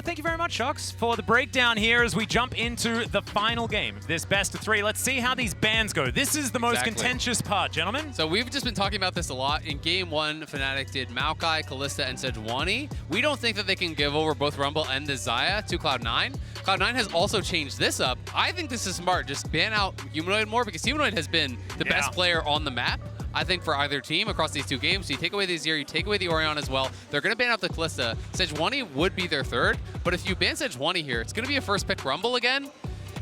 Thank you very much, Shox, for the breakdown here as we jump into the final game of this best of 3. Let's see how these bans go. This is the most contentious part, gentlemen. So we've just been talking about this a lot. In game 1, Fnatic did Maokai, Kalista, and Sejuani. We don't think that they can give over both Rumble and the Xayah to Cloud9. Cloud9 has also changed this up. I think this is smart. Just ban out Humanoid more because Humanoid has been the best player on the map, I think, for either team across these 2 games. So you take away the Azir, you take away the Orion as well. They're going to ban out the Kalista. Sejuani would be their 3rd, but if you ban Sejuani here, it's going to be a first pick Rumble again.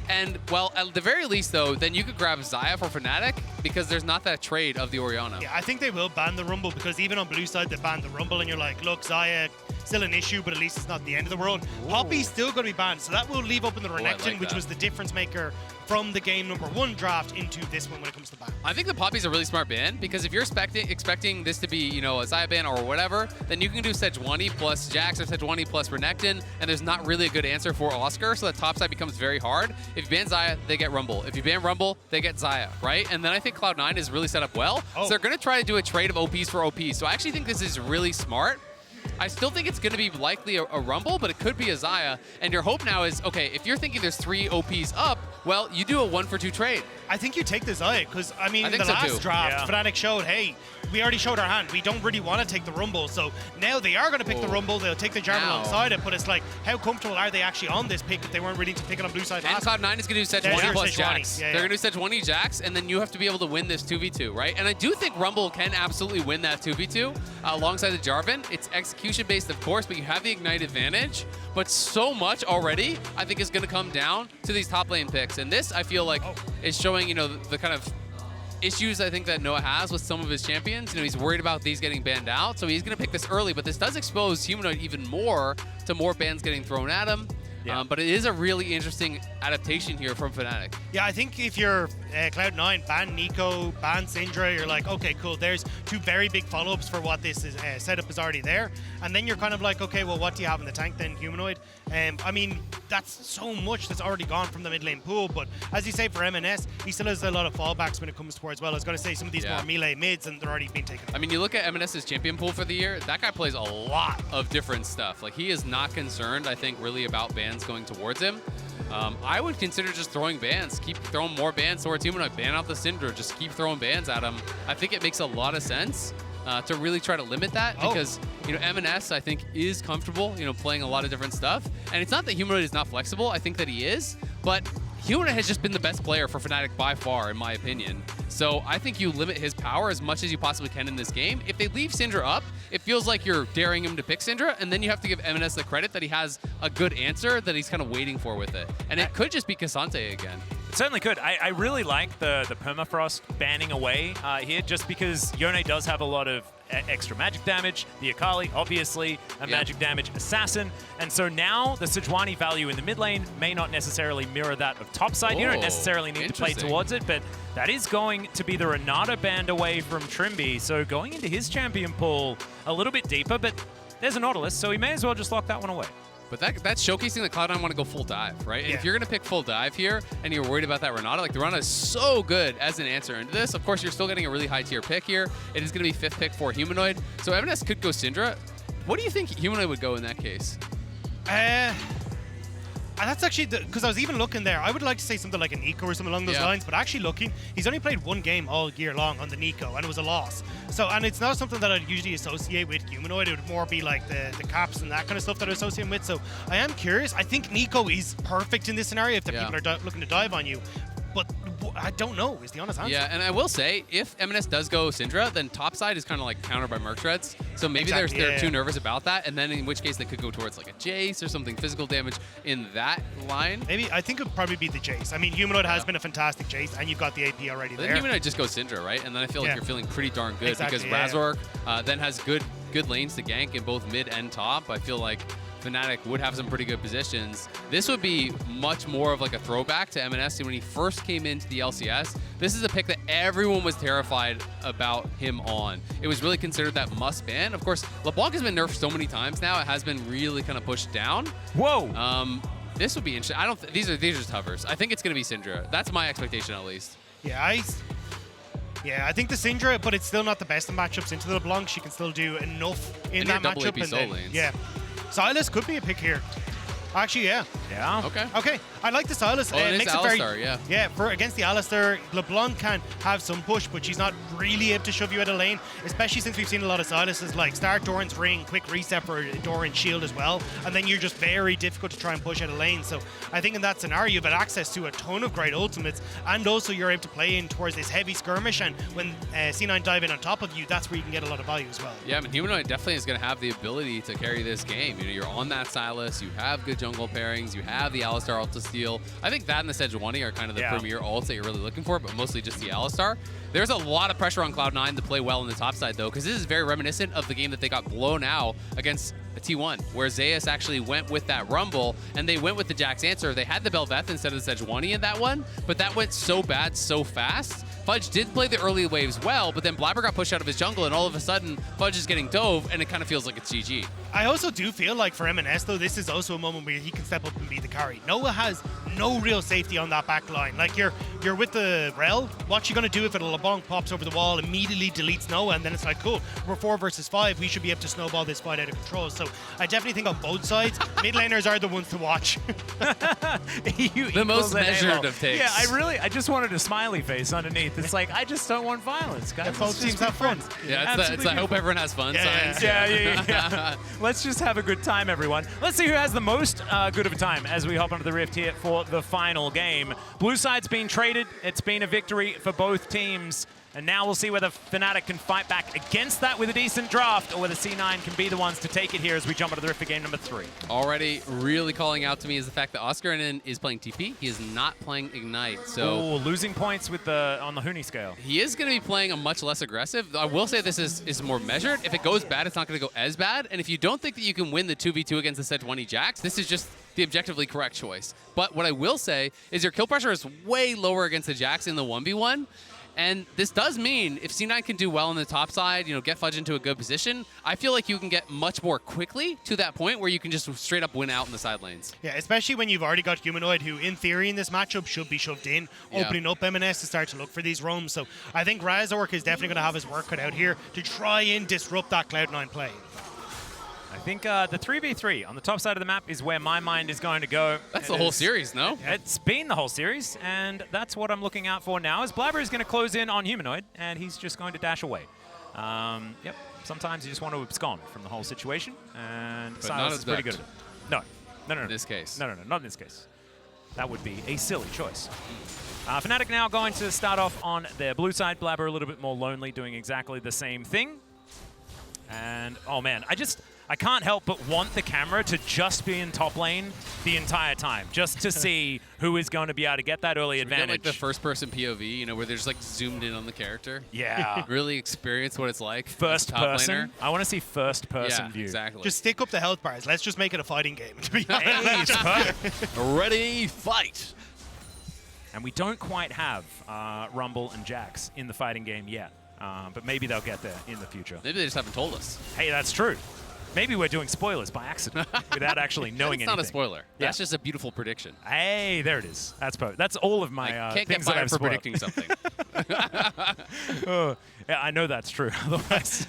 And, well, at the very least, though, then you could grab Xayah for Fnatic because there's not that trade of the Orianna. Yeah, I think they will ban the Rumble because even on blue side, they banned the Rumble, and you're like, look, Xayah, still an issue, but at least it's not the end of the world. Ooh. Poppy's still going to be banned, so that will leave open the Renekton, which was the difference maker from the game number 1 draft into this one when it comes to ban. I think the Poppy's a really smart ban because if you're expecting this to be, you know, a Xayah ban or whatever, then you can do Sejuani plus Jax or Sejuani plus Renekton, and there's not really a good answer for Oscar, so that top side becomes very hard. If you ban Xayah, they get Rumble. If you ban Rumble, they get Xayah, right? And then I think Cloud9 is really set up well. So they're going to try to do a trade of OPs for OPs. So I actually think this is really smart. I still think it's going to be likely a Rumble, but it could be a Xayah. And your hope now is, okay, if you're thinking there's 3 OPs up, well, you do a 1-for-2 trade. I think you take the Xayah because, I mean, in the last draft, Fnatic showed, hey, we already showed our hand. We don't really want to take the Rumble. So now they are going to pick the Rumble. They'll take the Jarvan alongside it. But it's like, how comfortable are they actually on this pick if they weren't ready to pick it on blue side? And Cloud9 is going to do Sejuani plus Jax. They're going to do Sejuani Jax, and then you have to be able to win this 2v2, right? And I do think Rumble can absolutely win that 2v2 alongside the Jarvan. It's execution-based, of course, but you have the Ignite advantage. But so much already, I think, is going to come down to these top lane picks. And this, I feel like, is showing, you know, the kind of issues I think that Noah has with some of his champions. You know, he's worried about these getting banned out, so he's going to pick this early, but this does expose Humanoid even more to more bans getting thrown at him. Yeah. But it is a really interesting adaptation here from Fnatic. Yeah, I think if you're Cloud9, ban Nico, ban Syndra, you're like, okay, cool, there's 2 very big follow-ups for what this is, setup is already there. And then you're kind of like, okay, well, what do you have in the tank then, Humanoid? I mean, that's so much that's already gone from the mid lane pool, but as you say, for MNS, he still has a lot of fallbacks when it comes towards, well, I was going to say some of these more melee mids, and they're already being taken. I mean, you look at MNS's champion pool for the year, that guy plays a lot of different stuff. Like, he is not concerned, I think, really about bans going towards him. I would consider just throwing bans. Keep throwing more bans towards Humanoid. Ban out the Syndra. Just keep throwing bans at him. I think it makes a lot of sense to really try to limit that because, you know, MNS, I think, is comfortable, you know, playing a lot of different stuff. And it's not that Humanoid is not flexible. I think that he is. But Humanoid has just been the best player for Fnatic by far, in my opinion. So I think you limit his power as much as you possibly can in this game. If they leave Syndra up, it feels like you're daring him to pick Syndra, and then you have to give MNS the credit that he has a good answer that he's kind of waiting for with it. And it could just be Cassante again. It certainly could. I really like the permafrost banning away here, just because Yone does have a lot of extra magic damage, the Akali, obviously, a magic damage assassin, and so now the Sejuani value in the mid lane may not necessarily mirror that of top side. You don't necessarily need to play towards it, but that is going to be the Renata band away from Trimby, so going into his champion pool a little bit deeper, but there's a Nautilus, so he may as well just lock that one away. But that's showcasing that Cloud9 want to go full dive, right? And if you're going to pick full dive here and you're worried about that Renata, like the Renata is so good as an answer into this. Of course, you're still getting a really high tier pick here. It is going to be 5th pick for Humanoid. So MNS could go Syndra. What do you think Humanoid would go in that case? That's actually, because I was even looking there, I would like to say something like a Nico or something along those lines, but actually looking, he's only played 1 game all year long on the Nico, and it was a loss. So, and it's not something that I'd usually associate with Humanoid. It would more be like the caps and that kind of stuff that I associate him with. So I am curious. I think Nico is perfect in this scenario if the people are looking to dive on you. But I don't know, is the honest answer. Yeah, and I will say, if MNS does go Syndra, then topside is kind of like countered by Merc Treads. So maybe they're too nervous about that, and then in which case they could go towards like a Jace or something physical damage in that line. Maybe, I think it would probably be the Jace. I mean, Humanoid has been a fantastic Jace, and you've got the AP already there. Then Humanoid just goes Syndra, right? And then I feel like you're feeling pretty darn good because Razork then has good lanes to gank in both mid and top. I feel like Fnatic would have some pretty good positions. This would be much more of like a throwback to MNS when he first came into the LCS. This is a pick that everyone was terrified about him on. It was really considered that must ban. Of course, LeBlanc has been nerfed so many times now, it has been really kind of pushed down. Whoa! This would be interesting. I don't. These are just hovers. I think it's going to be Syndra. That's my expectation at least. Yeah, I think the Syndra, but it's still not the best of matchups into the LeBlanc. She can still do enough in that matchup. And then, yeah. Silas could be a pick here. Actually, yeah. Yeah. Okay. Okay, I like the Silas. Oh, it is makes it Alistar, very, yeah. Yeah, for against the Alistar, LeBlanc can have some push, but she's not really able to shove you out of lane, especially since we've seen a lot of Silases like start Doran's ring, quick reset for Doran's shield as well, and then you're just very difficult to try and push out of lane. So I think in that scenario, you've got access to a ton of great ultimates, and also you're able to play in towards this heavy skirmish, and when C9 dive in on top of you, that's where you can get a lot of value as well. Yeah, I mean, Humanoid definitely is going to have the ability to carry this game. You know, you're on that Silas, you have good jungle pairings, you have the Alistar ult to steal. I think that and the Sejuani are kind of the premier ults that you're really looking for, but mostly just the Alistar. There's a lot of pressure on Cloud9 to play well on the top side, though, because this is very reminiscent of the game that they got blown out against a T1, where Zeus actually went with that Rumble, and they went with the Jax answer. They had the Bel'Veth instead of the Sejuani in that one, but that went so bad so fast. Fudge did play the early waves well, but then Blabber got pushed out of his jungle, and all of a sudden, Fudge is getting dove, and it kind of feels like it's GG. I also do feel like for MNS, though, this is also a moment where he can step up and be the carry. Noah has no real safety on that back line. Like, you're with the Rel, what you going to do if a LeBlanc pops over the wall, immediately deletes Noah, and then it's like, cool, we're 4 versus 5, we should be able to snowball this fight out of control. So I definitely think on both sides, mid laners are the ones to watch. The most measured of takes. Yeah, I just wanted a smiley face underneath. It's like, I just don't want violence, guys. Yeah, both teams have fun. Yeah, it's I hope everyone has fun signs. Yeah. Let's just have a good time, everyone. Let's see who has the most good of a time as we hop onto the Rift here for the final game. Blue side's been traded. It's been a victory for both teams. And now we'll see whether Fnatic can fight back against that with a decent draft, or whether C9 can be the ones to take it here as we jump into the Rift for game number 3. Already really calling out to me is the fact that Oscarinen is playing TP. He is not playing Ignite. So losing points with on the Huni scale. He is going to be playing a much less aggressive. I will say this is more measured. If it goes bad, it's not going to go as bad. And if you don't think that you can win the 2v2 against the Sejuani Jax, this is just the objectively correct choice. But what I will say is your kill pressure is way lower against the Jax in the 1v1. And this does mean if C9 can do well on the top side, get Fudge into a good position, I feel like you can get much more quickly to that point where you can just straight up win out in the side lanes. Yeah, especially when you've already got Humanoid, who in theory in this matchup should be shoved in, opening up MNS to start to look for these roams. So I think Razork is definitely going to have his work cut out here to try and disrupt that Cloud9 play. I think the 3v3 on the top side of the map is where my mind is going to go. That's the whole series, no? It's been the whole series, and that's what I'm looking out for now, as Blabber is going to close in on Humanoid, and he's just going to dash away. Yep, sometimes you just want to abscond from the whole situation, and Silas is pretty good at it. No. In this case. No, not in this case. That would be a silly choice. Fnatic now going to start off on their blue side. Blabber a little bit more lonely, doing exactly the same thing. And, oh man, I can't help but want the camera to just be in top lane the entire time, just to see who is going to be able to get that early advantage. Get like the first-person POV, where they're just like zoomed in on the character. Yeah. Really experience what it's like. First top person. Laner. I want to see first person view. Exactly. Just stick up the health bars. Let's just make it a fighting game, to be honest. Hey, it's perfect. Ready, fight. And we don't quite have Rumble and Jax in the fighting game yet, but maybe they'll get there in the future. Maybe they just haven't told us. Hey, that's true. Maybe we're doing spoilers by accident without actually knowing anything. That's not a spoiler. Yeah. That's just a beautiful prediction. Hey, there it is. That's all of my I can't things get that I've fired for spoiled. predicting something. Yeah, I know that's true. Otherwise,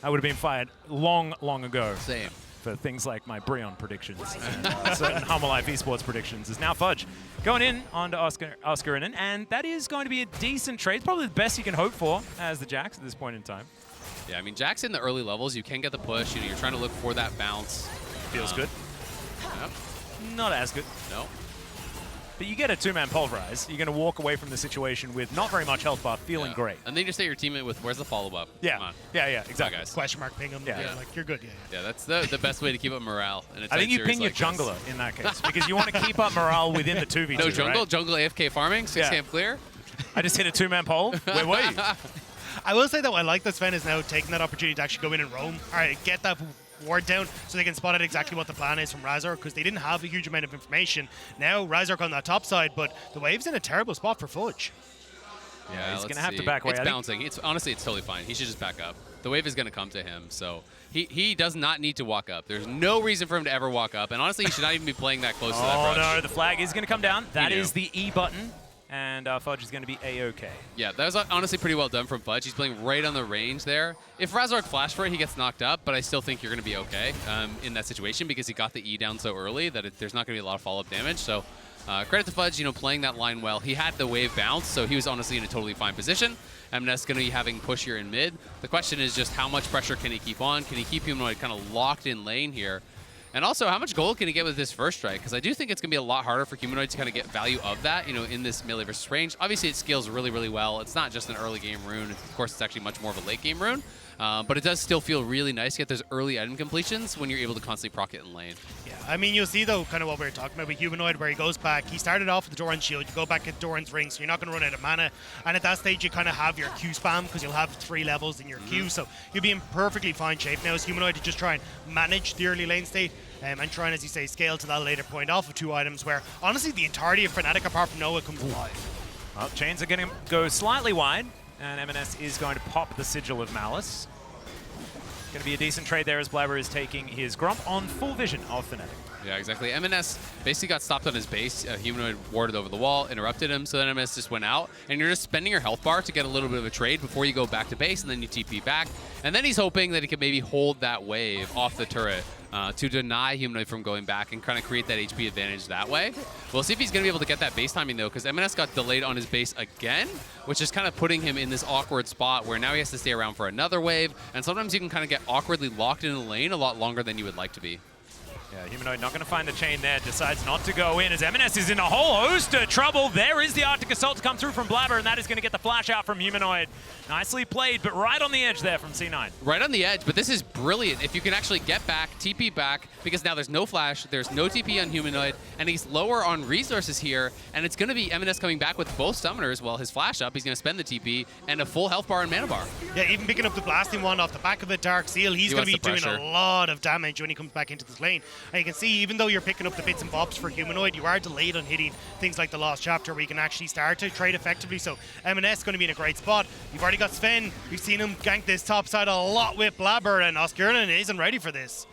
I would have been fired long ago. Same. For things like my Breon predictions and certain Humble Life Esports predictions. Is now Fudge going in onto Oscarinen, and that is going to be a decent trade. It's probably the best you can hope for as the Jax at this point in time. Yeah, I mean, Jax in the early levels, you can get the push. You're trying to look for that bounce. Feels good. Yep. Not as good. No. But you get a two-man pulverize. You're going to walk away from the situation with not very much health bar, feeling great. And then you just say your teammate with, where's the follow-up? Yeah. Come on. Yeah, exactly. guys. Question mark ping them. Yeah. Like, you're good. Yeah. Yeah, that's the best way to keep up morale. In a I tight think you series ping your like this. jungler in that case, because you want to keep up morale within the 2v2, No jungle? right? Jungle AFK farming? 6 camp clear? I just hit a two-man pole. Where were you? I will say, though, I like that Sven is now taking that opportunity to actually go in and roam. All right, get that ward down so they can spot out exactly what the plan is from Razork, because they didn't have a huge amount of information. Now Razork on that top side, but the wave's in a terrible spot for Fudge. Yeah, he's let's going to have to see. back away. It's bouncing. Honestly, it's totally fine. He should just back up. The wave is going to come to him, so he does not need to walk up. There's no reason for him to ever walk up, and honestly, he should not even be playing that close to that brush. Oh, no, the flag is going to come down. That is the E button. and Fudge is going to be A-OK. Yeah, that was honestly pretty well done from Fudge. He's playing right on the range there. If Razork flashed for it, he gets knocked up, but I still think you're going to be okay in that situation because he got the E down so early that there's not going to be a lot of follow-up damage. So credit to Fudge, playing that line well. He had the wave bounce, so he was honestly in a totally fine position. MNS going to be having push here in mid. The question is just how much pressure can he keep on? Can he keep Humanoid kind of locked in lane here? And also, how much gold can he get with this first strike? Because I do think it's going to be a lot harder for Humanoid to kind of get value of that, in this melee versus range. Obviously, it scales really, really well. It's not just an early game rune. Of course, it's actually much more of a late game rune. But it does still feel really nice to get those early item completions when you're able to constantly proc it in lane. Yeah, I mean, you'll see, though, kind of what we were talking about with Humanoid, where he goes back. He started off with the Doran's shield. You go back at Doran's ring, so you're not going to run out of mana. And at that stage, you kind of have your Q spam because you'll have 3 levels in your Q. So you'll be in perfectly fine shape now as Humanoid to just try and manage the early lane state. And try and, as you say, scale to that later point off of 2 items where, honestly, the entirety of Fnatic, apart from Noah, comes alive. Well, chains are going to go slightly wide, and M&S is going to pop the Sigil of Malice. Going to be a decent trade there as Blabber is taking his Grump on full vision of Fnatic. Yeah, exactly. MNS basically got stopped on his base. Humanoid warded over the wall, interrupted him, so then MNS just went out. And you're just spending your health bar to get a little bit of a trade before you go back to base, and then you TP back. And then he's hoping that he can maybe hold that wave off the turret to deny Humanoid from going back and kind of create that HP advantage that way. We'll see if he's going to be able to get that base timing, though, because MNS got delayed on his base again, which is kind of putting him in this awkward spot where now he has to stay around for another wave. And sometimes you can kind of get awkwardly locked in the lane a lot longer than you would like to be. Yeah, Humanoid not going to find the chain there, decides not to go in as M&S is in a whole host of trouble. There is the Arctic Assault to come through from Blabber, and that is going to get the flash out from Humanoid. Nicely played, but right on the edge there from C9. Right on the edge, but this is brilliant. If you can actually get back, TP back, because now there's no flash, there's no TP on Humanoid, and he's lower on resources here, and it's going to be M&S coming back with both summoners. Well, his flash up, he's going to spend the TP, and a full health bar and mana bar. Yeah, even picking up the blasting wand off the back of it, Dark Seal, he's going to be doing a lot of damage when he comes back into this lane. And you can see, even though you're picking up the bits and bobs for Humanoid, you are delayed on hitting things like the Lost Chapter where you can actually start to trade effectively. So M&S is going to be in a great spot. You've already got Sven. You've seen him gank this top side a lot with Blabber, and Oscarinen isn't ready for this.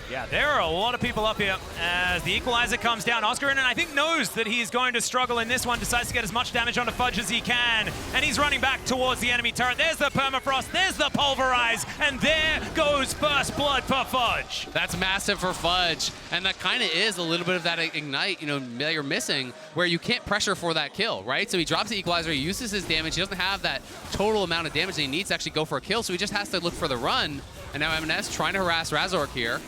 Yeah, there are a lot of people up here as the equalizer comes down. Oscarinen, I think, knows that he's going to struggle in this one, decides to get as much damage onto Fudge as he can, and he's running back towards the enemy turret. There's the Permafrost, there's the Pulverize, and there goes first blood for Fudge. That's massive for Fudge, and that kind of is a little bit of that Ignite, that you're missing, where you can't pressure for that kill, right? So he drops the equalizer, he uses his damage, he doesn't have that total amount of damage that he needs to actually go for a kill, so he just has to look for the run, and now M&S trying to harass Razork here.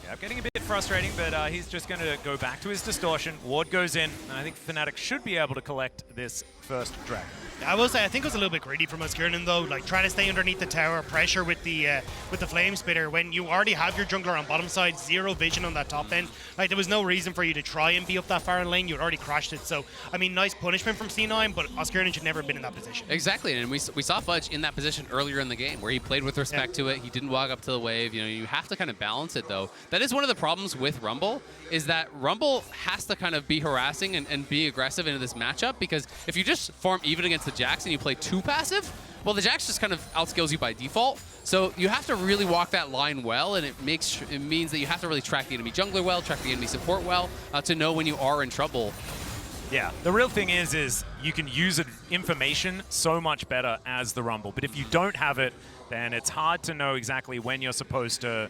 Yeah, getting a bit frustrating, but he's just going to go back to his distortion. Ward goes in, and I think Fnatic should be able to collect this first dragon. I will say, I think it was a little bit greedy from Oscarinen, though, like trying to stay underneath the tower, pressure with the flame spitter when you already have your jungler on bottom side, 0 vision on that top end. Like, there was no reason for you to try and be up that far in lane. You had already crashed it. So, I mean, nice punishment from C9, but Oscarinen should never have been in that position. Exactly, and we saw Fudge in that position earlier in the game where he played with respect to it. He didn't walk up to the wave. You have to kind of balance it, though. That is one of the problems with Rumble, is that Rumble has to kind of be harassing and be aggressive into this matchup, because if you just farm even against the Jax and you play too passive, well, the Jax just kind of outskills you by default. So you have to really walk that line well, and it means that you have to really track the enemy jungler well, track the enemy support well, to know when you are in trouble. Yeah, the real thing is you can use information so much better as the Rumble, but if you don't have it, then it's hard to know exactly when you're supposed to,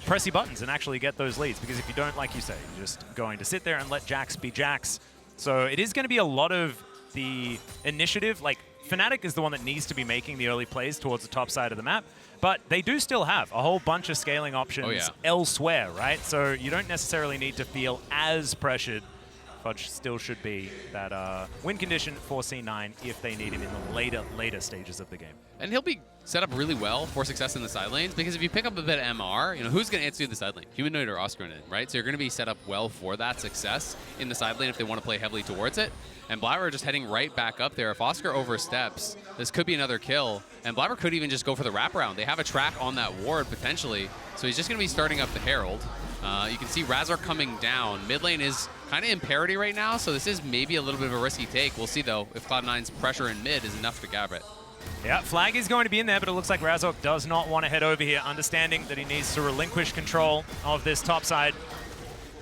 press your buttons and actually get those leads, because if you don't, like you say, you're just going to sit there and let Jax be Jax. So it is going to be a lot of the initiative. Like, Fnatic is the one that needs to be making the early plays towards the top side of the map, but they do still have a whole bunch of scaling options elsewhere, right? So you don't necessarily need to feel as pressured. Fudge still should be that win condition for C9 if they need him in the later stages of the game. And he'll be set up really well for success in the side lanes, because if you pick up a bit of MR, who's going to answer the side lane? Humanoid or Oscarinen, right? So you're going to be set up well for that success in the side lane if they want to play heavily towards it. And Blabber just heading right back up there. If Oscar oversteps, this could be another kill. And Blabber could even just go for the wraparound. They have a track on that ward, potentially. So he's just going to be starting up the Herald. You can see Razork coming down. Mid lane is kind of in parity right now, so this is maybe a little bit of a risky take. We'll see, though, if Cloud9's pressure in mid is enough to grab it. Yeah, flag is going to be in there, but it looks like Razork does not want to head over here, understanding that he needs to relinquish control of this top side.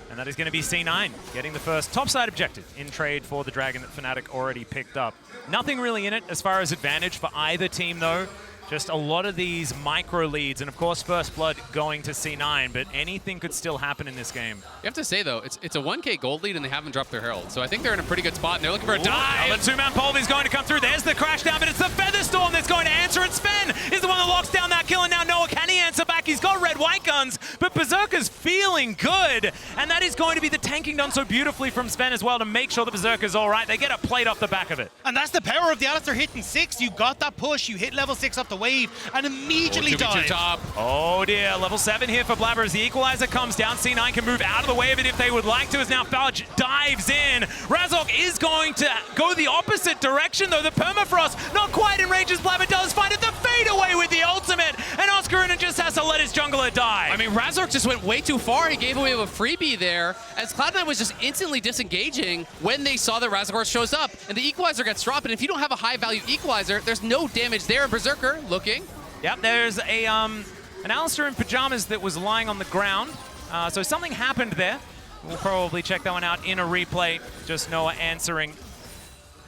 And that is going to be C9, getting the first topside objective in trade for the Dragon that Fnatic already picked up. Nothing really in it as far as advantage for either team, though. Just a lot of these micro leads, and of course First Blood going to C9, but anything could still happen in this game. You have to say, though, it's a 1K gold lead, and they haven't dropped their Herald. So I think they're in a pretty good spot, and they're looking for a dive. The two-man Polvi is going to come through. There's the crash down, but it's the Featherstorm that's going to answer, and Sven is the one that locks down that kill, and now Noah, can he answer back? He's got red-white guns, but Berserker's feeling good, and that is going to be the tanking done so beautifully from Sven as well to make sure the Berserker's all right. They get a plate off the back of it. And that's the power of the Alistar hitting 6. You got that push, you hit level 6 up the wave, and immediately dive. Oh dear, level 7 here for Blabber as the equalizer comes down. C9 can move out of the way of it if they would like to, as now Fudge dives in. Razork is going to go the opposite direction, though. The permafrost not quite in range as Blabber does find it. The fade away with the ultimate, and Oscarina just has to let his jungler die. I mean, Razork just went way too far. He gave away a freebie there, as Cloud9 was just instantly disengaging when they saw that Razork shows up, and the equalizer gets dropped, and if you don't have a high-value equalizer, there's no damage there. Berserker looking. Yep, there's a an Alistar in pajamas that was lying on the ground. So something happened there. We'll probably check that one out in a replay. Just Noah answering.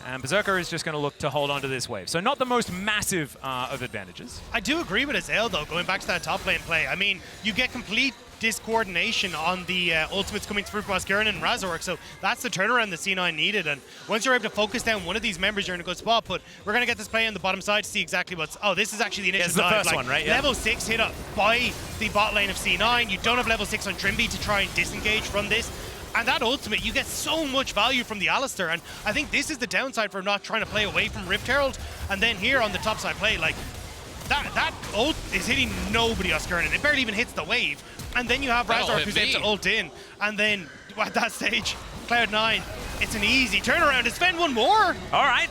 And Berserker is just going to look to hold on to this wave. So not the most massive of advantages. I do agree with Azael, though, going back to that top lane play. I mean, you get complete discoordination on the ultimates coming through from Oscarina and Razork, so that's the turnaround that C9 needed. And once you're able to focus down one of these members, you're in a good spot. But we're going to get this play on the bottom side to see exactly what's... Oh, this is actually the initial dive. The first one, right? Yeah. Level 6 hit up by the bot lane of C9. You don't have level 6 on Trimby to try and disengage from this. And that ultimate, you get so much value from the Alistar, and I think this is the downside for not trying to play away from Rift Herald. And then here on the top side play, like, that ult is hitting nobody, Oscarina. It barely even hits the wave. And then you have Razork who's able to ult in. And then at that stage, Cloud9, it's an easy turnaround. Is Sven one more? All right,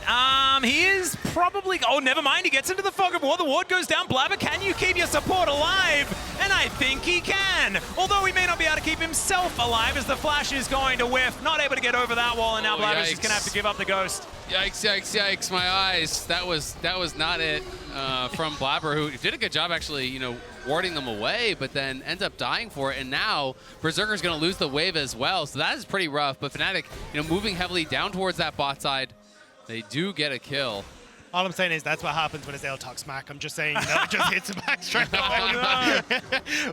he is probably... Oh, never mind, he gets into the fog of war. The ward goes down. Blabber, can you keep your support alive? And I think he can. Although he may not be able to keep himself alive as the flash is going to whiff. Not able to get over that wall, and now Blabber's just going to have to give up the ghost. Yikes, yikes, yikes, my eyes. That was not it from Blabber, who did a good job actually, you know, warding them away, but then ends up dying for it. And now Berserker's going to lose the wave as well. So that is pretty rough. But Fnatic, you know, moving heavily down towards that bot side, they do get a kill. All I'm saying is that's what happens when Azael talks smack. I'm just saying, you know, it just hits him back straight away.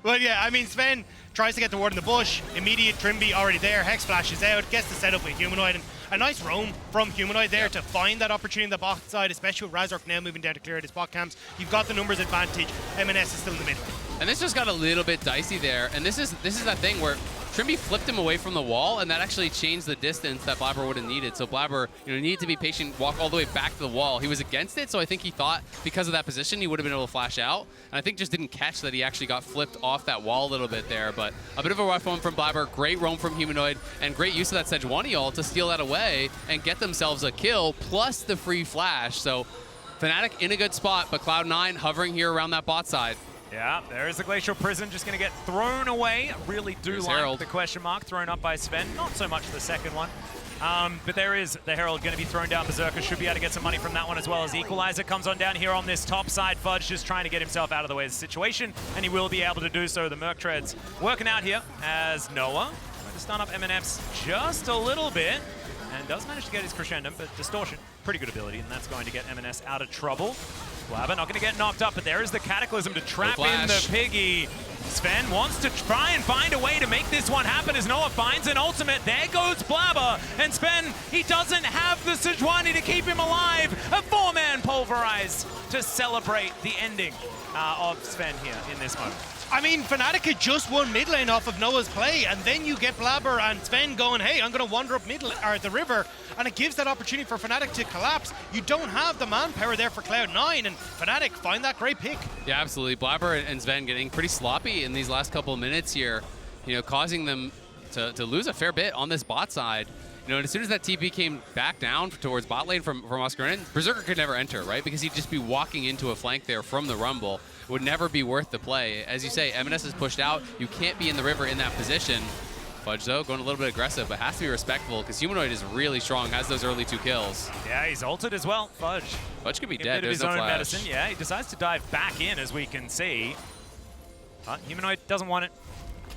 But yeah, I mean, Sven tries to get the ward in the bush. Immediate Trimby already there. Hex flashes out, gets the setup with Humanoid, and a nice roam from Humanoid there to find that opportunity on the bot side, especially with Razork now moving down to clear his bot camps. You've got the numbers advantage. MNS is still in the middle. And this just got a little bit dicey there. And this is that thing where Trimby flipped him away from the wall, and that actually changed the distance that Blabber would have needed. So Blabber, you know, needed to be patient, walk all the way back to the wall. He was against it, so I think he thought because of that position he would have been able to flash out. And I think just didn't catch that he actually got flipped off that wall a little bit there. But a bit of a rough one from Blabber, great roam from Humanoid, and great use of that Sejuani ult to steal that away and get themselves a kill, plus the free flash. So Fnatic in a good spot, but Cloud9 hovering here around that bot side. Yeah, there is the Glacial Prison just going to get thrown away. I really do like Herald. the question mark thrown up by Sven. Not so much the second one. But there is the Herald going to be thrown down. Berserker should be able to get some money from that one as well, as Equalizer comes on down here on this top side. Fudge just trying to get himself out of the way of the situation, and he will be able to do so. The Merc Treads working out here as Noah trying to stun up MNFs just a little bit, and does manage to get his Crescendo, but Distortion, pretty good ability, and that's going to get MNS out of trouble. Blabber not going to get knocked up, but there is the Cataclysm to trap in the Piggy. Sven wants to try and find a way to make this one happen as Noah finds an ultimate. There goes Blabber, and Sven, he doesn't have the Sejuani to keep him alive. A 4-man Pulverize to celebrate the ending of Sven here in this moment. I mean, Fnatic had just won mid lane off of Noah's play, and then you get Blabber and Sven going, hey, I'm going to wander up the river, and it gives that opportunity for Fnatic to collapse. You don't have the manpower there for Cloud9, and Fnatic find that great pick. Yeah, absolutely. Blabber and Sven getting pretty sloppy in these last couple of minutes here, you know, causing them to lose a fair bit on this bot side. You know, and as soon as that TP came back down towards bot lane from Oscarina, Berserker could never enter, right? Because he'd just be walking into a flank there from the Rumble. It would never be worth the play. As you say, MNS is pushed out. You can't be in the river in that position. Fudge, though, going a little bit aggressive, but has to be respectful because Humanoid is really strong, has those early 2 kills. Yeah, he's ulted as well, Fudge. Fudge could be dead, There's no his own flash. medicine. Yeah, he decides to dive back in, as we can see. But Humanoid doesn't want it.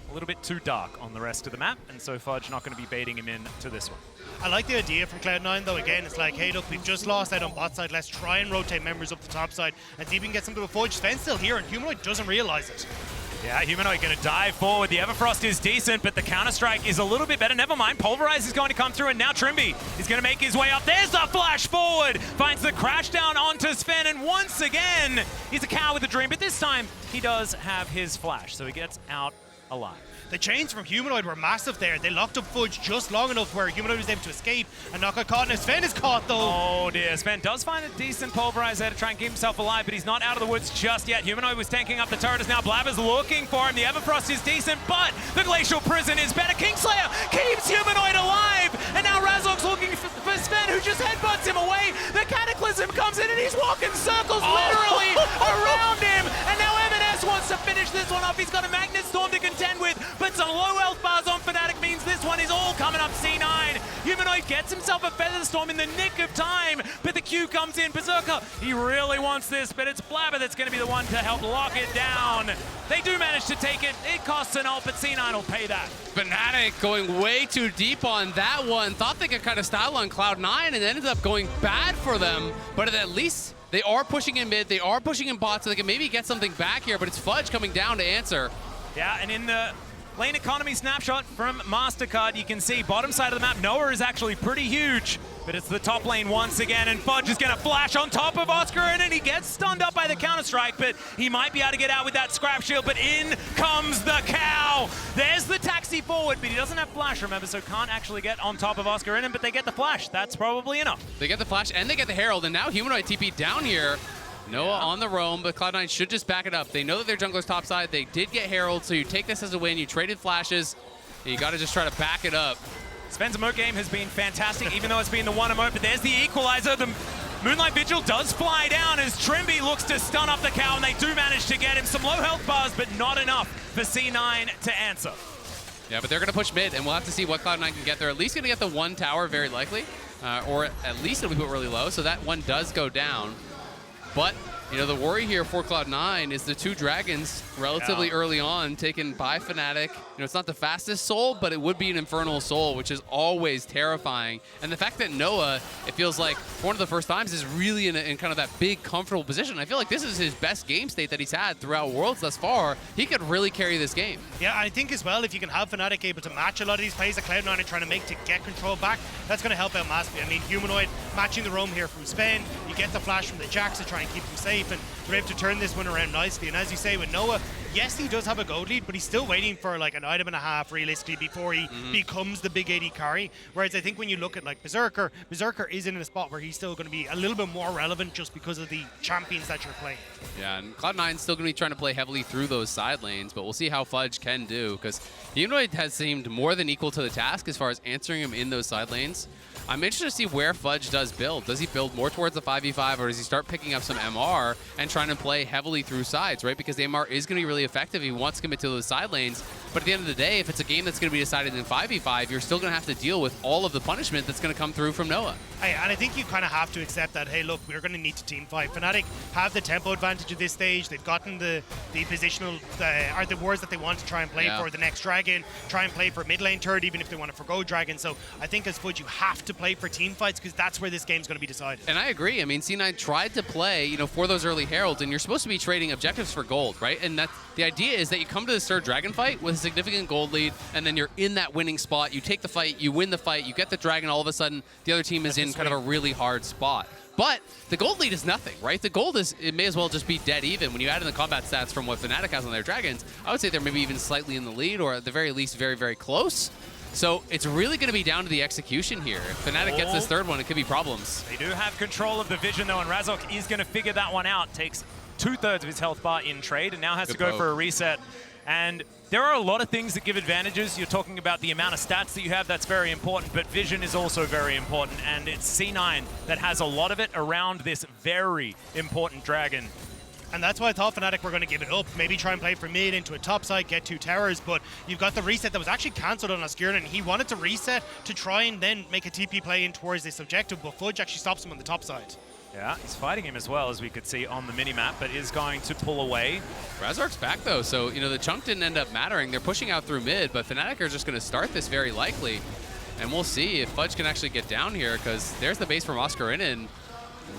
a little bit too dark on the rest of the map, and so Fudge not going to be baiting him in to this one. I like the idea from Cloud9, though. Again, it's like, hey, look, we've just lost out on bot side. Let's try and rotate members up the top side and see if we can get something with Fudge. Sven's still here, and Humanoid doesn't realize it. Yeah, Humanoid going to dive forward. The Everfrost is decent, but the Counter-Strike is a little bit better. Never mind, Pulverize is going to come through, and now Trimby is going to make his way up. There's the flash forward! Finds the crash down onto Sven, and once again, he's a cow with a dream, but this time, he does have his flash, so he gets out alive. The chains from Humanoid were massive there. They locked up Fudge just long enough where Humanoid was able to escape and not get caught. Now Sven is caught, though. Oh dear, Sven does find a decent Pulverize there to try and keep himself alive, but he's not out of the woods just yet. Humanoid was tanking up the turret, as now Blabber's looking for him. The Everfrost is decent, but the Glacial Prison is better. Kingslayer keeps Humanoid alive, and now Razork's looking for Sven, who just headbutts him away. The Cataclysm comes in, and he's walking circles literally around him, and now M&S wants to finish this one off. He's got a Magnet Storm to contend with, but some low health bars on Fnatic means this one is all coming up C9. Humanoid gets himself a Feather Storm in the nick of time, but the Q comes in. Berserker, he really wants this, but it's Blabber that's going to be the one to help lock it down. They do manage to take it. It costs an ult, but C9 will pay that. Fnatic going way too deep on that one. Thought they could kind of style on Cloud9, and it ended up going bad for them, but at least they are pushing in mid, they are pushing in bot, so they can maybe get something back here, but it's Fudge coming down to answer. Yeah, and in the lane economy snapshot from MasterCard, you can see bottom side of the map, Noah is actually pretty huge, but it's the top lane once again, and Fudge is going to flash on top of Oscar, and he gets stunned up by the Counter-Strike, but he might be able to get out with that scrap shield, but in comes the cow. There's the taxi forward, but he doesn't have flash, remember, so can't actually get on top of Oscar in him, but they get the flash. That's probably enough. They get the flash, and they get the Herald, and now Humanoid TP down here. Noah on the roam, but Cloud9 should just back it up. They know that their jungler's topside. They did get Herald, so you take this as a win. You traded flashes, and you got to just try to back it up. Sven's emote game has been fantastic, even though it's been the one emote, but there's the equalizer. The Moonlight Vigil does fly down as Trimby looks to stun up the cow, and they do manage to get him some low health bars, but not enough for C9 to answer. Yeah, but they're going to push mid, and we'll have to see what Cloud9 can get. They're at least going to get the one tower, very likely, or at least it'll be put really low, so that one does go down. But, you know, the worry here for Cloud9 is the two dragons relatively early on taken by Fnatic. You know, it's not the fastest soul, but it would be an infernal soul, which is always terrifying. And the fact that Noah, it feels like for one of the first times, is really in kind of that big, comfortable position. I feel like this is his best game state that he's had throughout Worlds thus far. He could really carry this game. Yeah, I think as well, if you can have Fnatic able to match a lot of these plays that Cloud9 are trying to make to get control back, that's going to help out massively. I mean, Humanoid matching the roam here from Sven, you get the flash from the Jax to try and keep them safe, and they're able to turn this one around nicely. And as you say, with Noah, yes, he does have a gold lead, but he's still waiting for like an item and a half realistically before he becomes the big AD carry. Whereas I think when you look at like Berserker is in a spot where he's still going to be a little bit more relevant just because of the champions that you're playing. Yeah, and Cloud9's still going to be trying to play heavily through those side lanes, but we'll see how Fudge can do, because Humanoid has seemed more than equal to the task as far as answering him in those side lanes. I'm interested to see where Fudge does build. Does he build more towards the 5v5, or does he start picking up some MR and trying to play heavily through sides, right? Because the MR is going to be really effective. He wants to commit to those side lanes. But at the end of the day, if it's a game that's going to be decided in 5v5, you're still going to have to deal with all of the punishment that's going to come through from Noah. And I think you kind of have to accept that, hey, look, we're going to need to team fight. Fnatic have the tempo advantage at this stage. They've gotten the positional, or the wards that they want to try and play for the next Dragon, try and play for mid lane turret, even if they want to forgo Dragon. So I think as Fudge, you have to play for team fights, because that's where this game's going to be decided. And I agree. I mean, C9 tried to play, you know, for those early Heralds, and you're supposed to be trading objectives for gold, right? And that the idea is that you come to this third Dragon fight with a significant gold lead, and then you're in that winning spot. You take the fight, you win the fight, you get the Dragon, all of a sudden the other team is in kind of a really hard spot. But the gold lead is nothing, right? The gold is, it may as well just be dead even. When you add in the combat stats from what Fnatic has on their Dragons, I would say they're maybe even slightly in the lead, or at the very least very, very close. So it's really going to be down to the execution here. If Fnatic gets this third one, it could be problems. They do have control of the vision though, and Razork is going to figure that one out. Takes 2/3 of his health bar in trade, and now has to go for a reset. And there are a lot of things that give advantages. You're talking about the amount of stats that you have, that's very important, but vision is also very important, and it's C9 that has a lot of it around this very important Dragon. And that's why I thought Fnatic were going to give it up. Maybe try and play for mid into a top side, get 2 towers, but you've got the reset that was actually cancelled on Oscurin, and he wanted to reset to try and then make a TP play in towards this objective, but Fudge actually stops him on the top side. Yeah, he's fighting him as well, as we could see on the minimap, but is going to pull away. Razork's back, though, so, the chunk didn't end up mattering. They're pushing out through mid, but Fnatic are just going to start this very likely. And we'll see if Fudge can actually get down here, because there's the base from Oscarinin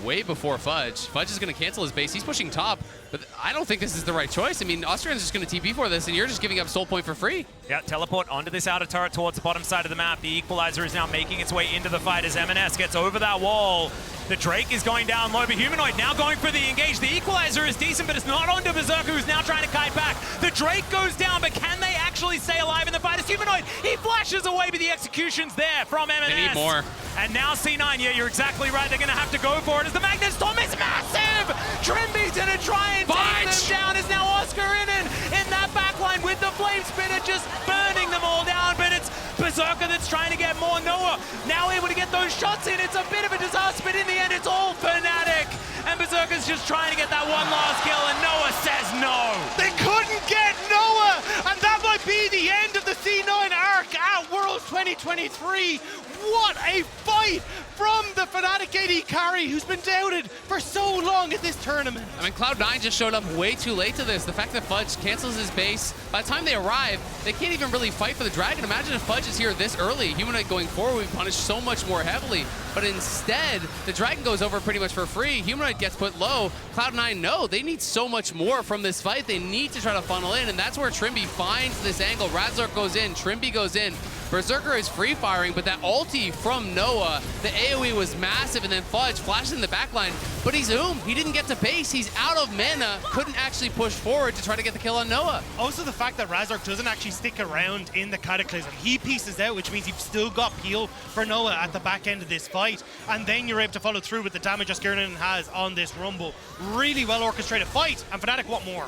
way before Fudge. Fudge is going to cancel his base. He's pushing top, but I don't think this is the right choice. I mean, Oscarin's just going to TP for this, and you're just giving up soul point for free. Yeah, teleport onto this outer turret towards the bottom side of the map. The Equalizer is now making its way into the fight as MNS gets over that wall. The Drake is going down low, but Humanoid now going for the engage. The Equalizer is decent, but it's not onto Berserker, who's now trying to kite back. The Drake goes down, but can they actually stay alive in the fight? As Humanoid, he flashes away, but the execution's there from MNS. They need more. And now C9, yeah, you're exactly right. They're going to have to go for it as the Magnus Storm is massive! Trimby's going to try and take them down. Is now Oscarinin in that backline with the Flame Spitter just burning them all down, but it's Berserker that's trying to get more. Noah now able to get those shots in. It's a bit of a disaster, but in the end, it's all Fnatic. And Berserker's just trying to get that one last kill, and Noah says no. They couldn't get Noah, and that might be the end of the C9 arc at Worlds 2023. What a fight from the Fnatic AD carry, who's been doubted for so long at this tournament. I mean, Cloud9 just showed up way too late to this. The fact that Fudge cancels his base, by the time they arrive, they can't even really fight for the Dragon. Imagine if Fudge is here this early. Humanoid going forward would be punished so much more heavily. But instead, the Dragon goes over pretty much for free. Humanoid gets put low. Cloud9, no, they need so much more from this fight. They need to try to funnel in, and that's where Trimby finds this angle. Razork goes in, Trimby goes in. Berserker is free firing, but that ulti from Noah, the AoE was massive, and then Fudge flashes in the backline, but he's zoomed. He didn't get to base. He's out of mana, couldn't actually push forward to try to get the kill on Noah. Also, the fact that Razork doesn't actually stick around in the Cataclysm. He pieces out, which means you've still got peel for Noah at the back end of this fight, and then you're able to follow through with the damage Oscarinin has on this Rumble. Really well orchestrated fight, and Fnatic want more.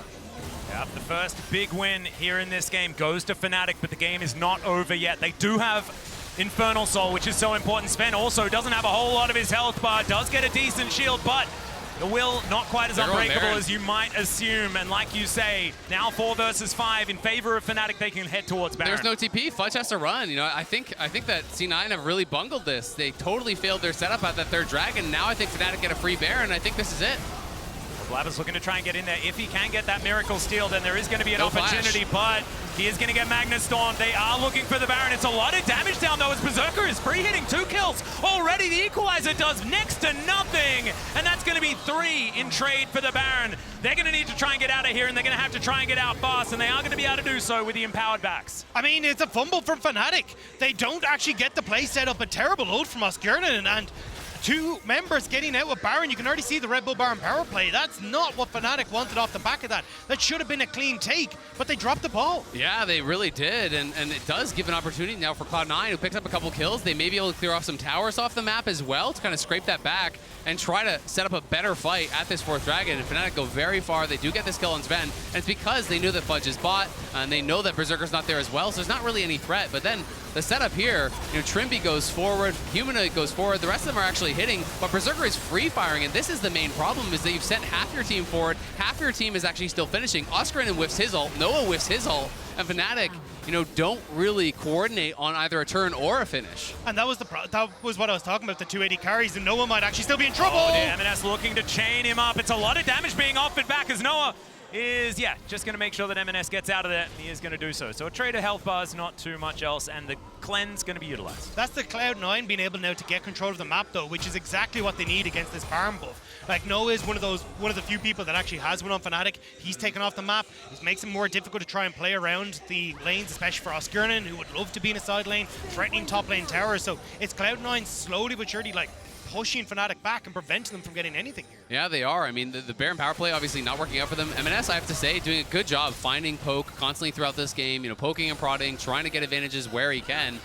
Yep, the first big win here in this game goes to Fnatic, but the game is not over yet. They do have Infernal Soul, which is so important. Sven also doesn't have a whole lot of his health bar, does get a decent shield, but the will not quite as unbreakable as you might assume. And like you say, now 4 versus 5 in favor of Fnatic. They can head towards Baron. There's no TP. Fudge has to run. I think that C9 have really bungled this. They totally failed their setup at that third Dragon. Now I think Fnatic get a free Baron. I think this is it. Blabber's looking to try and get in there. If he can get that Miracle Steal, then there is going to be an opportunity, but he is going to get Magnus Storm. They are looking for the Baron. It's a lot of damage down, though, as Berserker is free hitting 2 kills. Already the Equalizer does next to nothing, and that's going to be 3 in trade for the Baron. They're going to need to try and get out of here, and they're going to have to try and get out fast, and they are going to be able to do so with the empowered backs. I mean, it's a fumble from Fnatic. They don't actually get the play set up. A terrible ult from Oscarinin, and 2 members getting out with Baron. You can already see the Red Bull Baron power play. That's not what Fnatic wanted off the back of that. That should have been a clean take, but they dropped the ball. Yeah, they really did, and it does give an opportunity now for Cloud9, who picks up a couple kills. They may be able to clear off some towers off the map as well to kind of scrape that back and try to set up a better fight at this 4th Dragon. And Fnatic go very far. They do get this kill on Sven, and it's because they knew that Fudge is bot, and they know that Berserker's not there as well, so there's not really any threat. But then the setup here, Trimby goes forward, Humanoid goes forward, the rest of them are actually hitting, but Berserker is free firing, and this is the main problem, is that you've sent half your team forward, half your team is actually still finishing. Oscarinin whiffs his ult, Noah whiffs his ult, and Fnatic, don't really coordinate on either a turn or a finish. And that was what I was talking about, the 280 carries, and Noah might actually still be in trouble. Oh, MNS looking to chain him up. It's a lot of damage being offered back as Noah is, just going to make sure that MNS gets out of there, and he is going to do so. So a trade of health bars, not too much else, and the cleanse going to be utilized. That's the Cloud9 being able now to get control of the map, though, which is exactly what they need against this Baron buff. Like, Noah is one of the few people that actually has one on Fnatic. He's taken off the map. It makes it more difficult to try and play around the lanes, especially for Oscarinin, who would love to be in a side lane, threatening top lane tower. So it's Cloud9 slowly but surely, pushing Fnatic back and preventing them from getting anything here. Yeah, they are. I mean, the Baron power play obviously not working out for them. MNS, I have to say, doing a good job finding poke constantly throughout this game, poking and prodding, trying to get advantages where he can.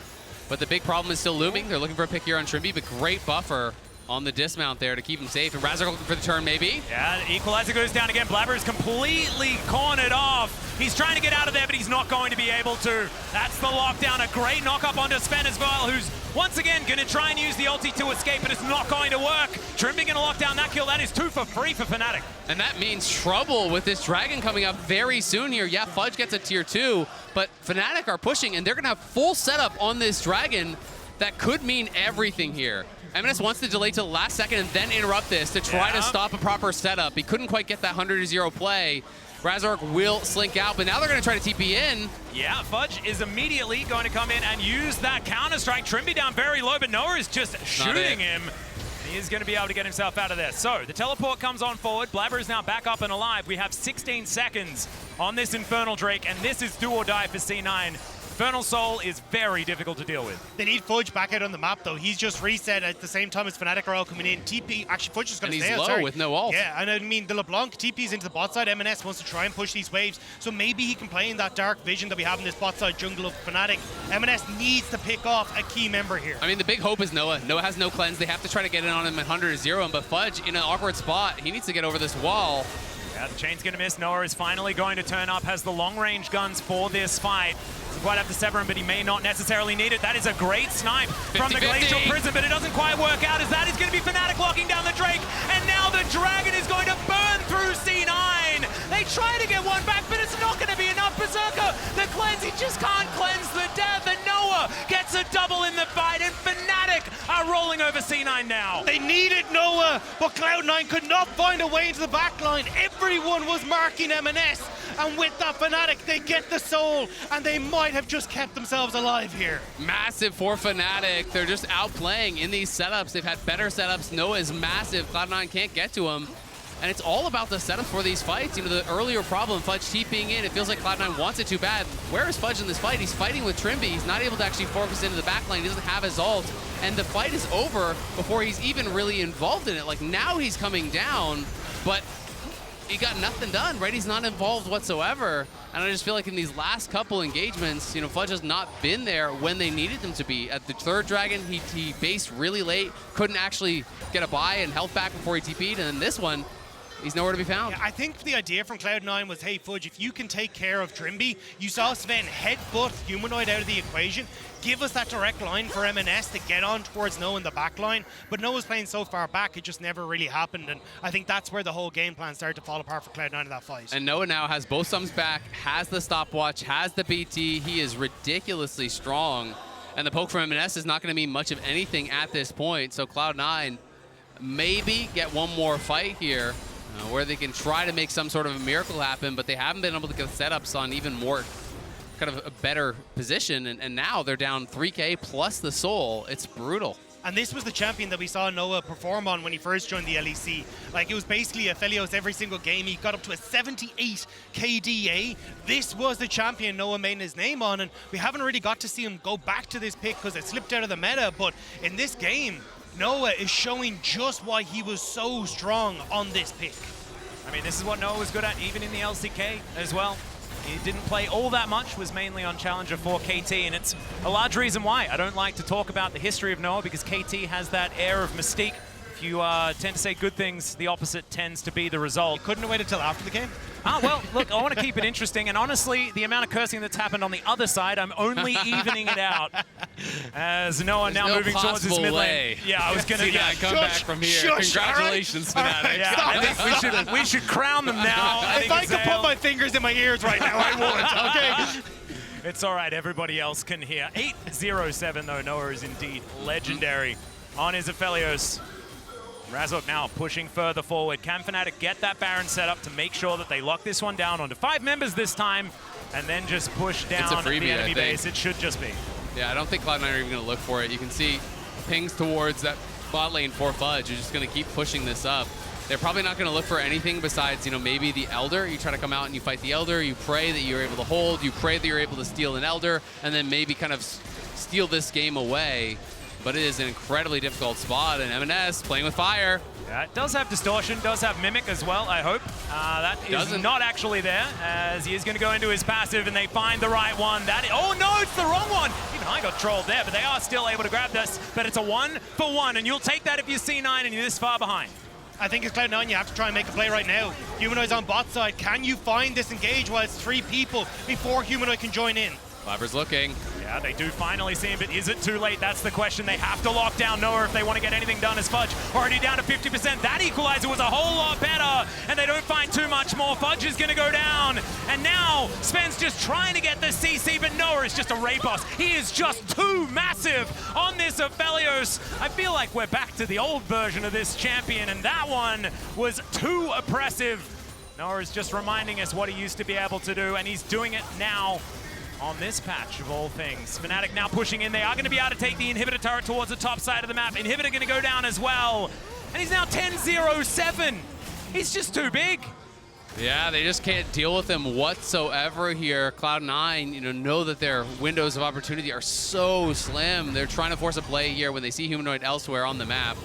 But the big problem is still looming. They're looking for a pick here on Trimby, but great buffer on the dismount there to keep him safe. And Razork looking for the turn, maybe. Yeah, the Equalizer goes down again. Blabber is completely cornered off. He's trying to get out of there, but he's not going to be able to. That's the lockdown. A great knock-up onto Sven as well, who's once again going to try and use the ulti to escape, but it's not going to work. Trimby going to lock down that kill. That is 2 for free for Fnatic. And that means trouble with this Dragon coming up very soon here. Yeah, Fudge gets a tier 2, but Fnatic are pushing, and they're going to have full setup on this Dragon. that could mean everything here. M&S wants to delay to the last second and then interrupt this to try to stop a proper setup. He couldn't quite get that 100-0 play. Razork will slink out, but now they're going to try to TP in. Yeah, Fudge is immediately going to come in and use that counter-strike. Trimby down very low, but Noah is just shooting him. He is going to be able to get himself out of there. So the teleport comes on forward. Blabber is now back up and alive. We have 16 seconds on this Infernal Drake, and this is do or die for C9. Infernal Soul is very difficult to deal with. They need Fudge back out on the map, though. He's just reset at the same time as Fnatic are all coming in. TP, actually, Fudge is going to stay out. And he's low with no ult. Yeah, and I mean, the LeBlanc TP's into the bot side. M&S wants to try and push these waves, so maybe he can play in that dark vision that we have in this bot side jungle of Fnatic. M&S needs to pick off a key member here. I mean, the big hope is Noah. Noah has no cleanse. They have to try to get in on him at 100-0, but Fudge in an awkward spot. He needs to get over this wall. Yeah, the chain's going to miss. Noah is finally going to turn up, has the long-range guns for this fight. Doesn't quite have to sever him, but he may not necessarily need it. That is a great snipe from the Glacial Prison, but it doesn't quite work out as that is going to be Fnatic locking down the Drake, and now the Dragon is going to burn through C9. They try to get one back, but it's not going to be enough. Berserker, the cleanse, he just can't cleanse the death, and Noah gets a double in the fight, and Fnatic are rolling over C9 now. They needed Noah, but Cloud9 could not find a way into the backline. Everyone was marking M&S, and with that Fnatic, they get the soul, and they might have just kept themselves alive here. Massive for Fnatic. They're just outplaying in these setups. They've had better setups. Noah is massive. Cloud9 can't get to him. And it's all about the setups for these fights. You know, the earlier problem, Fudge TPing in, it feels like Cloud9 wants it too bad. Where is Fudge in this fight? He's fighting with Trimby. He's not able to actually focus into the backline. He doesn't have his ult. And the fight is over before he's even really involved in it. Like, now he's coming down, but he got nothing done, right? He's not involved whatsoever. And I just feel like in these last couple engagements, you know, Fudge has not been there when they needed him to be. At the third Dragon, he based really late, couldn't actually get a buy and health back before he TP'd. And then this one, he's nowhere to be found. Yeah, I think the idea from Cloud9 was, hey, Fudge, if you can take care of Trimby, you saw Sven headbutt Humanoid out of the equation, give us that direct line for M&S to get on towards Noah in the back line, but Noah's playing so far back, it just never really happened, and I think that's where the whole game plan started to fall apart for Cloud9 in that fight. And Noah now has both thumbs back, has the stopwatch, has the BT, he is ridiculously strong, and the poke from M&S is not going to mean much of anything at this point, so Cloud9 maybe get one more fight here, where they can try to make some sort of a miracle happen, but they haven't been able to get setups on even more kind of a better position, and now they're down 3K plus the soul. It's brutal. And this was the champion that we saw Noah perform on when he first joined the LEC. Like, it was basically a Felios every single game. He got up to a 78 KDA. This was the champion Noah made his name on, and we haven't really got to see him go back to this pick because it slipped out of the meta, but in this game, Noah is showing just why he was so strong on this pick. I mean, this is what Noah was good at, even in the LCK as well. He didn't play all that much, was mainly on Challenger for KT, and it's a large reason why I don't like to talk about the history of Noah, because KT has that air of mystique. If you tend to say good things, the opposite tends to be the result. You couldn't have waited till after the game? Ah, well, look, I want to keep it interesting, and honestly, the amount of cursing that's happened on the other side, I'm only evening it out. As Noah now moving towards his mid lane. Yeah, I was going to come back from here. Congratulations, Fnatic. Yeah, I think we should crown them now. If I could put my fingers in my ears right now, I would, okay? It's all right, everybody else can hear. 8-0-7, though, Noah is indeed legendary on his Aphelios. Razork now pushing further forward. Can Fnatic get that Baron set up to make sure that they lock this one down onto 5 members this time, and then just push down the enemy base? It should just be. Yeah, I don't think Cloud9 are even going to look for it. You can see pings towards that bot lane for Fudge. You're just going to keep pushing this up. They're probably not going to look for anything besides, you know, maybe the Elder. You try to come out and you fight the Elder. You pray that you're able to hold. You pray that you're able to steal an Elder, and then maybe kind of steal this game away. But it is an incredibly difficult spot, and M&S playing with fire. Yeah, it does have Distortion, does have Mimic as well, I hope. That is not actually there, as he is going to go into his passive, and they find the right one. Oh no, it's the wrong one! Even I got trolled there, but they are still able to grab this. But it's a 1-for-1, and you'll take that if you're C9 and you're this far behind. I think it's Cloud9, you have to try and make a play right now. Humanoid's on bot side. Can you find this engage while it's 3 people before Humanoid can join in? Blabber's looking. Yeah, they do finally see him, but is it too late? That's the question. They have to lock down Noah if they want to get anything done as Fudge. Already down to 50%. That equalizer was a whole lot better, and they don't find too much more. Fudge is going to go down, and now Sven's just trying to get the CC, but Noah is just a raid boss. He is just too massive on this Aphelios. I feel like we're back to the old version of this champion, and that one was too oppressive. Noah is just reminding us what he used to be able to do, and he's doing it now on this patch of all things. Fnatic now pushing in. They are going to be able to take the inhibitor turret towards the top side of the map. Inhibitor going to go down as well. And he's now 10-0-7. He's just too big. Yeah, they just can't deal with him whatsoever here. Cloud9, know that their windows of opportunity are so slim. They're trying to force a play here when they see Humanoid elsewhere on the map.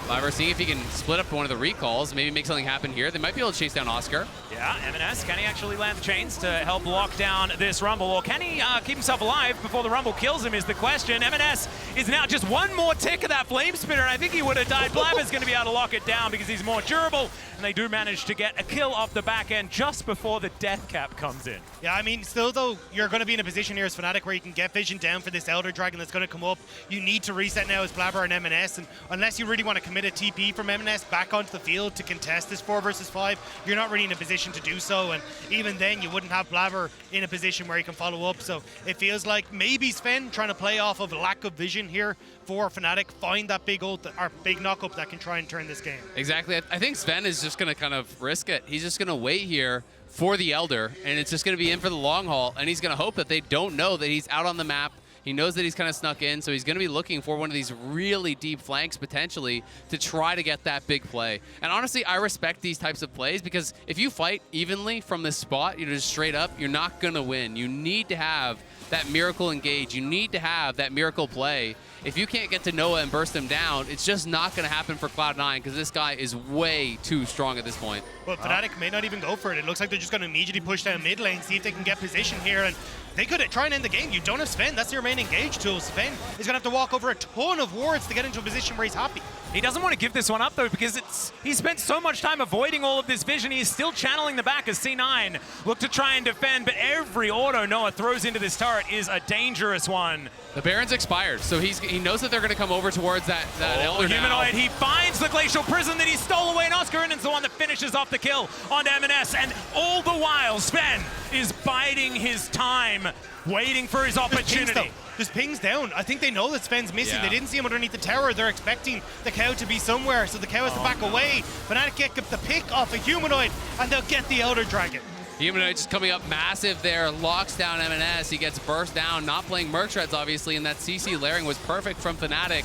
However, seeing if he can split up one of the recalls, maybe make something happen here. They might be able to chase down Oscar. Yeah, MNS, can he actually land the chains to help lock down this Rumble? Or can he keep himself alive before the Rumble kills him is the question. MNS is now just one more tick of that Flame Spitter, and I think he would have died. Blabber's going to be able to lock it down because he's more durable, and they do manage to get a kill off the back end just before the death cap comes in. Yeah, I mean, still though, you're going to be in a position here as Fnatic where you can get vision down for this Elder Dragon that's going to come up. You need to reset now as Blabber and MNS, and unless you really want to commit a TP from MNS back onto the field to contest this 4 versus 5, you're not really in a position to do so, and even then you wouldn't have Blabber in a position where he can follow up. So it feels like maybe Sven trying to play off of lack of vision here for Fnatic, find that big ult or big knock-up that can try and turn this game. Exactly. I think Sven is just going to kind of risk it. He's just going to wait here for the Elder, and it's just going to be in for the long haul, and he's going to hope that they don't know that he's out on the map. He knows that he's kind of snuck in, so he's going to be looking for one of these really deep flanks potentially to try to get that big play. And honestly, I respect these types of plays because if you fight evenly from this spot, just straight up, you're not going to win. You need to have that miracle engage. You need to have that miracle play. If you can't get to Noah and burst him down, it's just not going to happen for Cloud9 because this guy is way too strong at this point. Well, Fnatic may not even go for it. It looks like they're just going to immediately push down mid lane, see if they can get position here, and they could try and end the game. You don't have Sven. That's your main engage tool. Sven is going to have to walk over a ton of wards to get into a position where he's happy. He doesn't want to give this one up, though, because he spent so much time avoiding all of this vision. He's still channeling the back as C9 look to try and defend, but every auto Noah throws into this turret is a dangerous one. The Baron's expired, so he knows that they're going to come over towards that Elder Humanoid. now. He finds the Glacial Prison that he stole away, and Oscar Innan's the one that finishes off the kill onto MNS, and all the while, Sven is biding his time, waiting for his opportunity. There's pings down. I think they know that Sven's missing. Yeah. They didn't see him underneath the tower. They're expecting the cow to be somewhere, so the cow has to back away. Fnatic get the pick off a Humanoid, and they'll get the Elder Dragon. Humanoid just coming up massive there, locks down MNS. He gets burst down, not playing Merc Shreds, obviously, and that CC layering was perfect from Fnatic.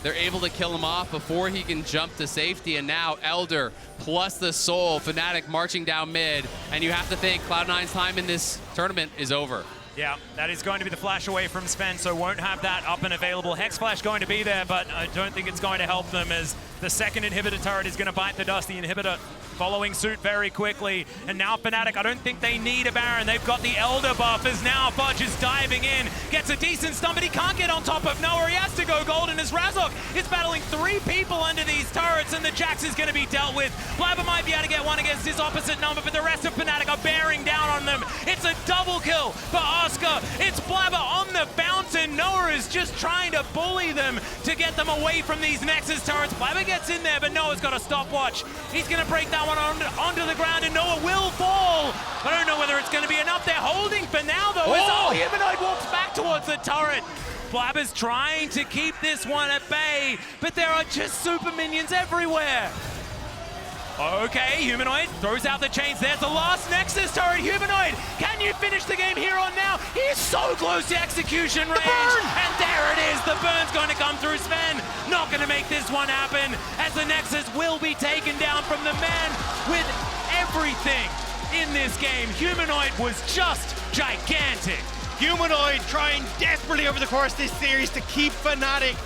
They're able to kill him off before he can jump to safety, and now Elder plus the Soul, Fnatic marching down mid, and you have to think Cloud9's time in this tournament is over. Yeah, that is going to be the flash away from Sven, so won't have that up and available. Hex Flash going to be there, but I don't think it's going to help them as the second inhibitor turret is going to bite the dust. The inhibitor following suit very quickly. And now Fnatic, I don't think they need a Baron. They've got the Elder buff as now Fudge is diving in. Gets a decent stun, but he can't get on top of Noah. He has to go golden as Razok is battling 3 people under these turrets, and the Jax is going to be dealt with. Blabber might be able to get one against his opposite number, but the rest of Fnatic are bearing down on them. It's a double kill for Oscar. It's Blabber on the fountain. Noah is just trying to bully them to get them away from these Nexus turrets. Blabber gets in there, but Noah's got a stopwatch. He's going to break that one onto the ground, and Noah will fall. I don't know whether it's going to be enough. They're holding for now, though. Oh! As Humanoid walks back towards the turret. Blabber's trying to keep this one at bay, but there are just super minions everywhere. Okay, Humanoid throws out the chains. There's the last Nexus turret. Humanoid, can you finish the game here on now? He is so close to execution range. And there it is. The burn's going to come through. Sven not going to make this one happen, as the Nexus will be taken down from the man with everything in this game. Humanoid was just gigantic. Humanoid trying desperately over the course of this series to keep Fnatic,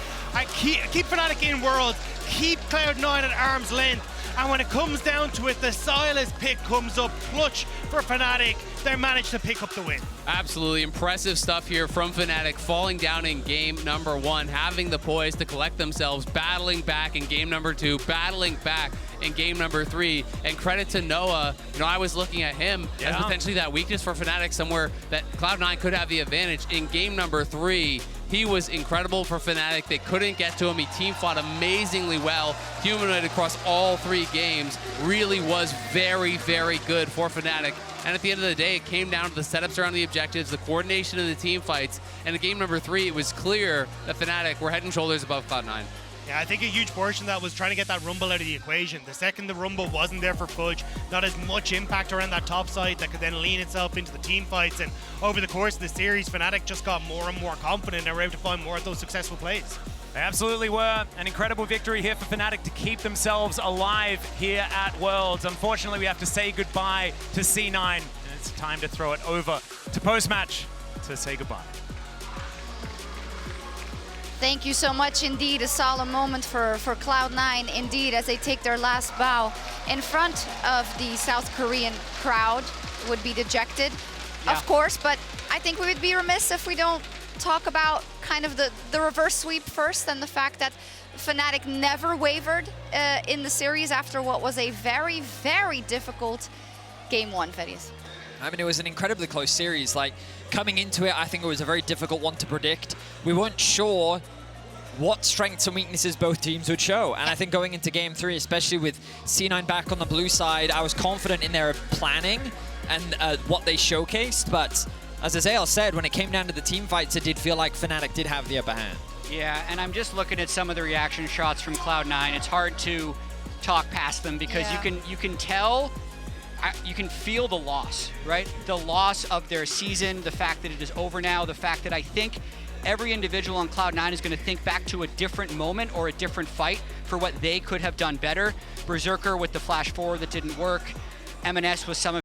keep Fnatic in Worlds, keep Cloud9 at arm's length. And when it comes down to it, the Silas pick comes up clutch for Fnatic. They managed to pick up the win. Absolutely impressive stuff here from Fnatic, falling down in game number 1, having the poise to collect themselves, battling back in game number 2, battling back in game number 3. And credit to Noah. You know, I was looking at him as potentially that weakness for Fnatic, somewhere that Cloud9 could have the advantage. In game number 3, he was incredible for Fnatic. They couldn't get to him. He team fought amazingly well. Humanoid across all 3 games really was very, very good for Fnatic. And at the end of the day, it came down to the setups around the objectives, the coordination of the team fights. And in game number 3, it was clear that Fnatic were head and shoulders above Cloud9. Yeah, I think a huge portion of that was trying to get that Rumble out of the equation. The second the Rumble wasn't there for Fudge, not as much impact around that top side that could then lean itself into the team fights. And over the course of the series, Fnatic just got more and more confident and were able to find more of those successful plays. They absolutely were. An incredible victory here for Fnatic to keep themselves alive here at Worlds. Unfortunately, we have to say goodbye to C9. And it's time to throw it over to post-match to say goodbye. Thank you so much indeed. A solemn moment for Cloud9 indeed as they take their last bow in front of the South Korean crowd. Would be dejected, of course, but I think we would be remiss if we don't talk about kind of the reverse sweep first, and the fact that Fnatic never wavered in the series after what was a very, very difficult game 1, Fedius. I mean, it was an incredibly close series. Like, coming into it, I think it was a very difficult one to predict. We weren't sure what strengths and weaknesses both teams would show. And I think going into game 3, especially with C9 back on the blue side, I was confident in their planning and what they showcased. But as Azael said, when it came down to the team fights, it did feel like Fnatic did have the upper hand. Yeah, and I'm just looking at some of the reaction shots from Cloud9. It's hard to talk past them because you can tell, you can feel the loss, right? The loss of their season, the fact that it is over now, the fact that I think every individual on Cloud9 is going to think back to a different moment or a different fight for what they could have done better. Berserker with the flash forward that didn't work. M&S with some of